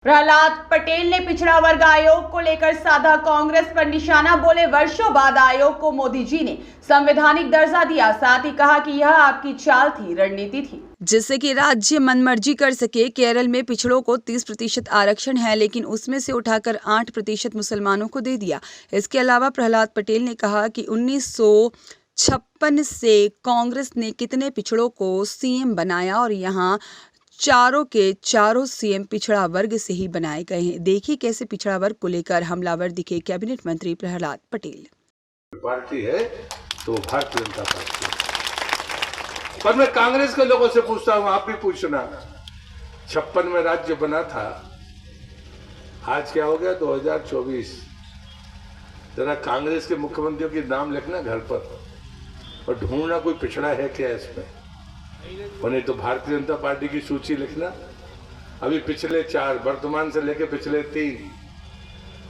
प्रहलाद पटेल ने पिछड़ा वर्ग आयोग को लेकर साधा कांग्रेस पर निशाना। बोले, वर्षों बाद आयोग को मोदी जी ने संवैधानिक दर्जा दिया। साथ ही कहा कि यह आपकी चाल थी, रणनीति थी, जिससे कि राज्य मनमर्जी कर सके। केरल में पिछड़ों को 30% आरक्षण है, लेकिन उसमें से उठाकर 8% मुसलमानों को दे दिया। इसके अलावा प्रहलाद पटेल ने कहा कि 1956 से कांग्रेस ने कितने पिछड़ों को सीएम बनाया और यहाँ चारों के चारों सीएम पिछड़ा वर्ग से ही बनाए गए हैं। देखिए कैसे पिछड़ा वर्ग को लेकर हमलावर दिखे कैबिनेट मंत्री प्रहलाद पटेल। पार्टी है तो भारतीय जनता पार्टी है। पर मैं कांग्रेस के लोगों से पूछता हूं, आप भी पूछना, 56 में राज्य बना था, आज क्या हो गया 2024। जरा कांग्रेस के मुख्यमंत्रियों के नाम लिखना घर पर और ढूंढना कोई पिछड़ा है क्या इसमें, और नहीं तो भारतीय जनता पार्टी की सूची लिखना। अभी पिछले 4, वर्तमान से लेकर पिछले 3,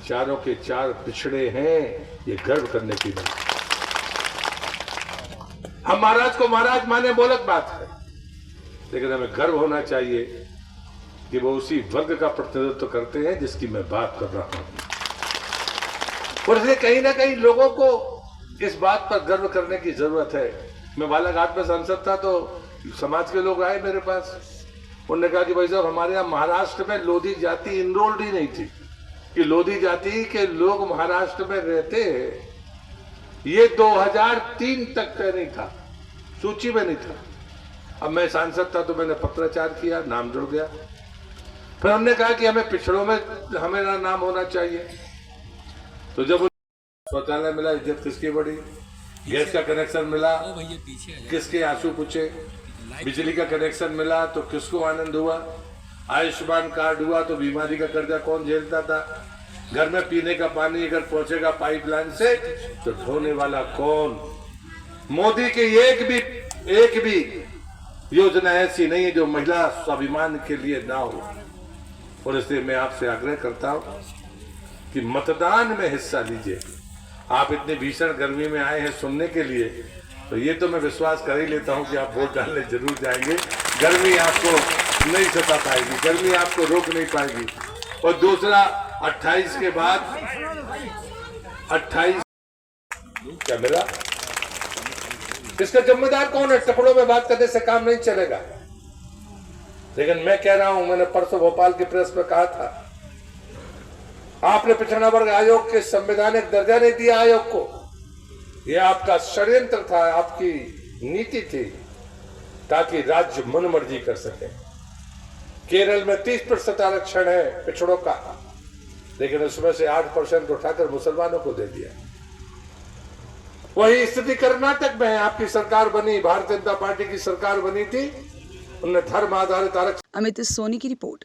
चारों के 4 पिछड़े हैं। ये गर्व करने की बात। हम महाराज को महाराज माने बोलक बात है, लेकिन हमें गर्व होना चाहिए कि वो उसी वर्ग का प्रतिनिधित्व करते हैं जिसकी मैं बात कर रहा हूं। और इसलिए कहीं ना कहीं लोगों को इस बात पर गर्व करने की जरूरत है। मैं बालाघाट में सांसद था तो समाज के लोग आए मेरे पास, उन्होंने कहा कि भाई साहब, हमारे यहाँ महाराष्ट्र में लोधी जाति इनरोल्ड ही नहीं थी, कि लोधी जाति के लोग महाराष्ट्र में रहते हैं, ये 2003 तक का नहीं था, सूची में नहीं था। अब मैं सांसद था तो मैंने पत्राचार किया, नाम जुड़ गया। फिर हमने कहा कि हमें पिछड़ों में हमें नाम होना चाहिए। तो जब शौचालय मिला, इज्जत किसकी बढ़ी, गैस का कनेक्शन मिला, किसके आंसू पूछे, बिजली का कनेक्शन मिला तो किसको आनंद हुआ, आयुष्मान कार्ड हुआ तो बीमारी का कर्जा कौन झेलता था, घर में पीने का पानी अगर पहुंचेगा पाइपलाइन से तो धोने वाला कौन। मोदी की एक भी योजना ऐसी नहीं है जो महिला स्वाभिमान के लिए ना हो। और इसलिए मैं आपसे आग्रह करता हूं कि मतदान में हिस्सा लीजिए। आप इतनी भीषण गर्मी में आए हैं सुनने के लिए, तो ये तो मैं विश्वास कर ही लेता हूं कि आप वोट डालने जरूर जाएंगे। गर्मी आपको नहीं सता पाएगी, गर्मी आपको रोक नहीं पाएगी। और दूसरा, 28 के बाद 28 क्या मिला, इसका जिम्मेदार कौन है? टुकड़ों में बात करने से काम नहीं चलेगा। लेकिन मैं कह रहा हूं, मैंने परसों भोपाल की प्रेस में कहा था, आपने पिछड़ा वर्ग आयोग के संवैधानिक दर्जा नहीं दिया आयोग को। यह आपका षड्यंत्र था, आपकी नीति थी, ताकि राज्य मनमर्जी कर सके। केरल में 30% आरक्षण है पिछड़ों का, लेकिन उसमें से 8% उठाकर मुसलमानों को दे दिया। वही स्थिति कर्नाटक में है। आपकी सरकार बनी, भारतीय जनता पार्टी की सरकार बनी थी, उन्होंने धर्म आधारित आरक्षण। अमित सोनी की रिपोर्ट।